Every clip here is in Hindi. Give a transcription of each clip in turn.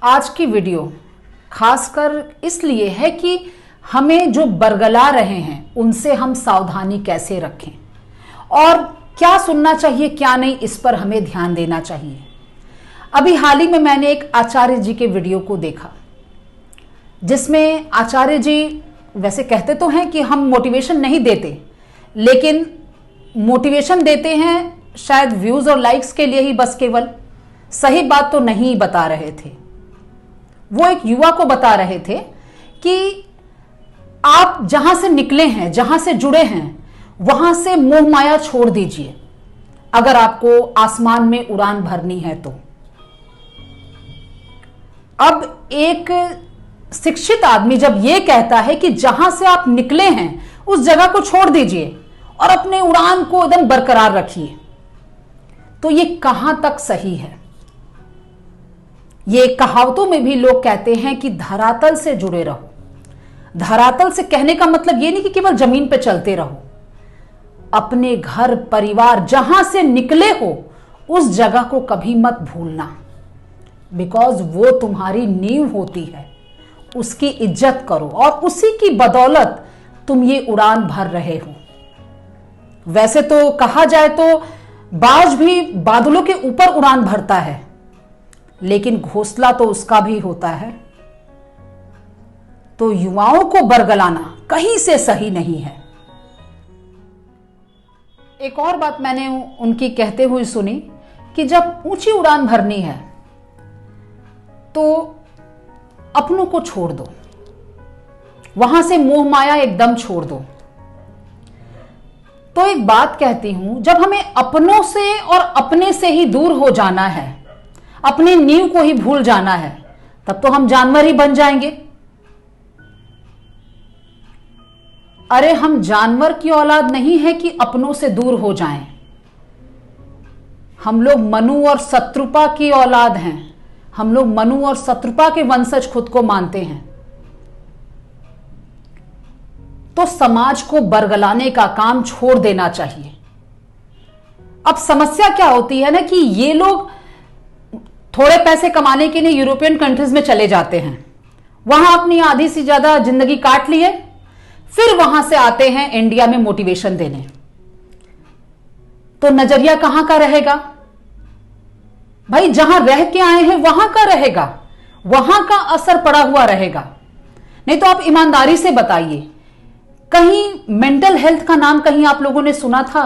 आज की वीडियो खासकर इसलिए है कि हमें जो बरगला रहे हैं उनसे हम सावधानी कैसे रखें और क्या सुनना चाहिए क्या नहीं, इस पर हमें ध्यान देना चाहिए। अभी हाल ही में मैंने एक आचार्य जी के वीडियो को देखा जिसमें आचार्य जी वैसे कहते तो हैं कि हम मोटिवेशन नहीं देते, लेकिन मोटिवेशन देते हैं शायद व्यूज और लाइक्स के लिए ही, बस केवल सही बात तो नहीं बता रहे थे। वो एक युवा को बता रहे थे कि आप जहां से निकले हैं, जहां से जुड़े हैं, वहां से मोह माया छोड़ दीजिए अगर आपको आसमान में उड़ान भरनी है तो। अब एक शिक्षित आदमी जब यह कहता है कि जहां से आप निकले हैं उस जगह को छोड़ दीजिए और अपने उड़ान को एकदम बरकरार रखिए, तो ये कहां तक सही है। ये कहावतों में भी लोग कहते हैं कि धरातल से जुड़े रहो। धरातल से कहने का मतलब ये नहीं कि केवल जमीन पे चलते रहो, अपने घर परिवार जहां से निकले हो उस जगह को कभी मत भूलना, बिकॉज वो तुम्हारी नींव होती है। उसकी इज्जत करो और उसी की बदौलत तुम ये उड़ान भर रहे हो। वैसे तो कहा जाए तो बाज भी बादलों के ऊपर उड़ान भरता है, लेकिन घोंसला तो उसका भी होता है। तो युवाओं को बरगलाना कहीं से सही नहीं है। एक और बात मैंने उनकी कहते हुए सुनी कि जब ऊंची उड़ान भरनी है तो अपनों को छोड़ दो, वहां से मोह माया एकदम छोड़ दो। तो एक बात कहती हूं, जब हमें अपनों से और अपने से ही दूर हो जाना है, अपने नींव को ही भूल जाना है, तब तो हम जानवर ही बन जाएंगे। अरे हम जानवर की औलाद नहीं है कि अपनों से दूर हो जाएं। हम लोग मनु और शत्रुपा की औलाद हैं। हम लोग मनु और शत्रुपा के वंशज खुद को मानते हैं। तो समाज को बरगलाने का काम छोड़ देना चाहिए। अब समस्या क्या होती है ना कि ये लोग थोड़े पैसे कमाने के लिए यूरोपियन कंट्रीज में चले जाते हैं, वहां अपनी आधी से ज्यादा जिंदगी काट लिए, फिर वहां से आते हैं इंडिया में मोटिवेशन देने। तो नजरिया कहां का रहेगा भाई? जहां रह के आए हैं वहां का रहेगा, वहां का असर पड़ा हुआ रहेगा। नहीं तो आप ईमानदारी से बताइए, कहीं मेंटल हेल्थ का नाम कहीं आप लोगों ने सुना था?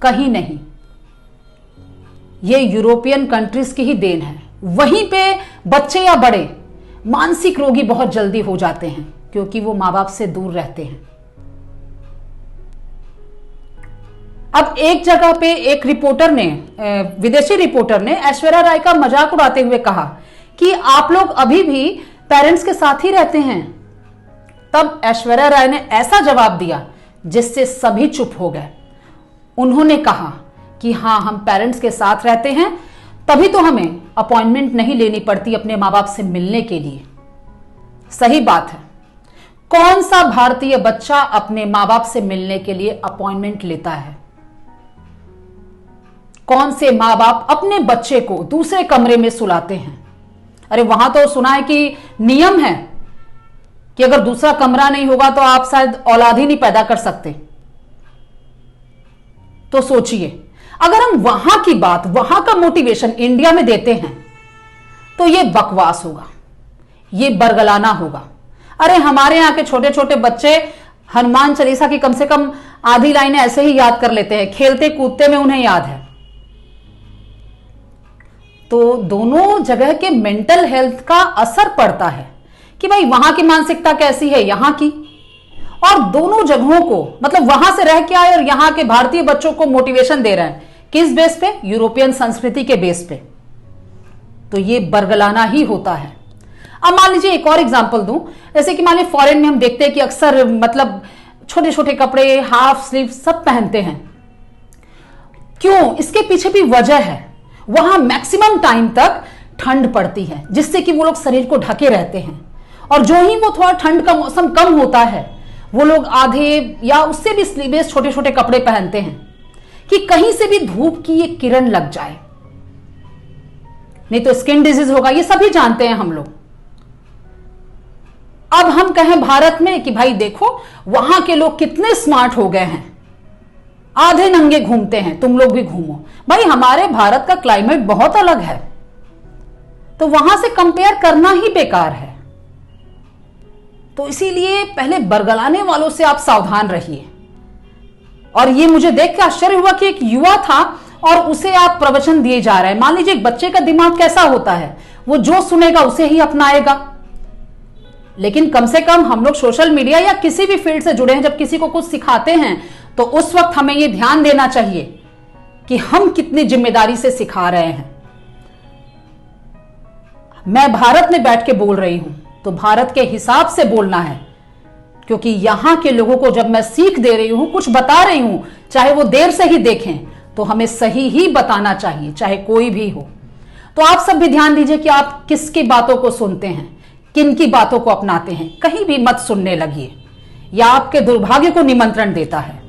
कहीं नहीं। ये यूरोपियन कंट्रीज की ही देन है। वहीं पे बच्चे या बड़े मानसिक रोगी बहुत जल्दी हो जाते हैं क्योंकि वो मां बाप से दूर रहते हैं। अब एक जगह पे एक रिपोर्टर ने, विदेशी रिपोर्टर ने ऐश्वर्या राय का मजाक उड़ाते हुए कहा कि आप लोग अभी भी पेरेंट्स के साथ ही रहते हैं। तब ऐश्वर्या राय ने ऐसा जवाब दिया जिससे सभी चुप हो गए। उन्होंने कहा कि हाँ, हम पेरेंट्स के साथ रहते हैं, तभी तो हमें अपॉइंटमेंट नहीं लेनी पड़ती अपने मां बाप से मिलने के लिए। सही बात है। कौन सा भारतीय बच्चा अपने मां बाप से मिलने के लिए अपॉइंटमेंट लेता है? कौन से मां बाप अपने बच्चे को दूसरे कमरे में सुलाते हैं? अरे वहां तो सुना है कि नियम है कि अगर दूसरा कमरा नहीं होगा तो आप शायद औलाद ही नहीं पैदा कर सकते। तो सोचिए, अगर हम वहां की बात, वहां का मोटिवेशन इंडिया में देते हैं तो यह बकवास होगा, यह बरगलाना होगा। अरे हमारे यहां के छोटे छोटे बच्चे हनुमान चालीसा की कम से कम आधी लाइनें ऐसे ही याद कर लेते हैं, खेलते कूदते में उन्हें याद है। तो दोनों जगह के मेंटल हेल्थ का असर पड़ता है कि भाई वहां की मानसिकता कैसी है, यहां की। और दोनों जगहों को, मतलब वहां से रह के आए और यहां के भारतीय बच्चों को मोटिवेशन दे रहे हैं, किस बेस पे? यूरोपियन संस्कृति के बेस पे। तो ये बरगलाना ही होता है। अब मान लीजिए एक और एग्जांपल दूं, जैसे कि मान लीजिए फॉरेन में हम देखते हैं कि अक्सर मतलब छोटे छोटे कपड़े, हाफ स्लीव सब पहनते हैं। क्यों? इसके पीछे भी वजह है। वहां मैक्सिमम टाइम तक ठंड पड़ती है जिससे कि वो लोग शरीर को ढके रहते हैं, और जो ही वो थोड़ा ठंड का मौसम कम होता है वो लोग आधे या उससे भी स्लीवलेस छोटे छोटे कपड़े पहनते हैं कि कहीं से भी धूप की ये किरण लग जाए। नहीं तो स्किन डिजीज होगा, ये सभी जानते हैं हम लोग। अब हम कहें भारत में कि भाई देखो वहां के लोग कितने स्मार्ट हो गए हैं, आधे नंगे घूमते हैं, तुम लोग भी घूमो। भाई हमारे भारत का क्लाइमेट बहुत अलग है, तो वहां से कंपेयर करना ही बेकार है। तो इसीलिए पहले बरगलाने वालों से आप सावधान रहिए। और ये मुझे देख के आश्चर्य हुआ कि एक युवा था और उसे आप प्रवचन दिए जा रहे हैं। मान लीजिए एक बच्चे का दिमाग कैसा होता है, वो जो सुनेगा उसे ही अपनाएगा। लेकिन कम से कम हम लोग सोशल मीडिया या किसी भी फील्ड से जुड़े हैं, जब किसी को कुछ सिखाते हैं तो उस वक्त हमें यह ध्यान देना चाहिए कि हम कितनी जिम्मेदारी से सिखा रहे हैं। मैं भारत में बैठ के बोल रही हूं तो भारत के हिसाब से बोलना है, क्योंकि यहां के लोगों को जब मैं सीख दे रही हूं, कुछ बता रही हूं, चाहे वो देर से ही देखें, तो हमें सही ही बताना चाहिए, चाहे कोई भी हो। तो आप सब भी ध्यान दीजिए कि आप किसकी बातों को सुनते हैं, किन की बातों को अपनाते हैं। कहीं भी मत सुनने लगिए, यह आपके दुर्भाग्य को निमंत्रण देता है।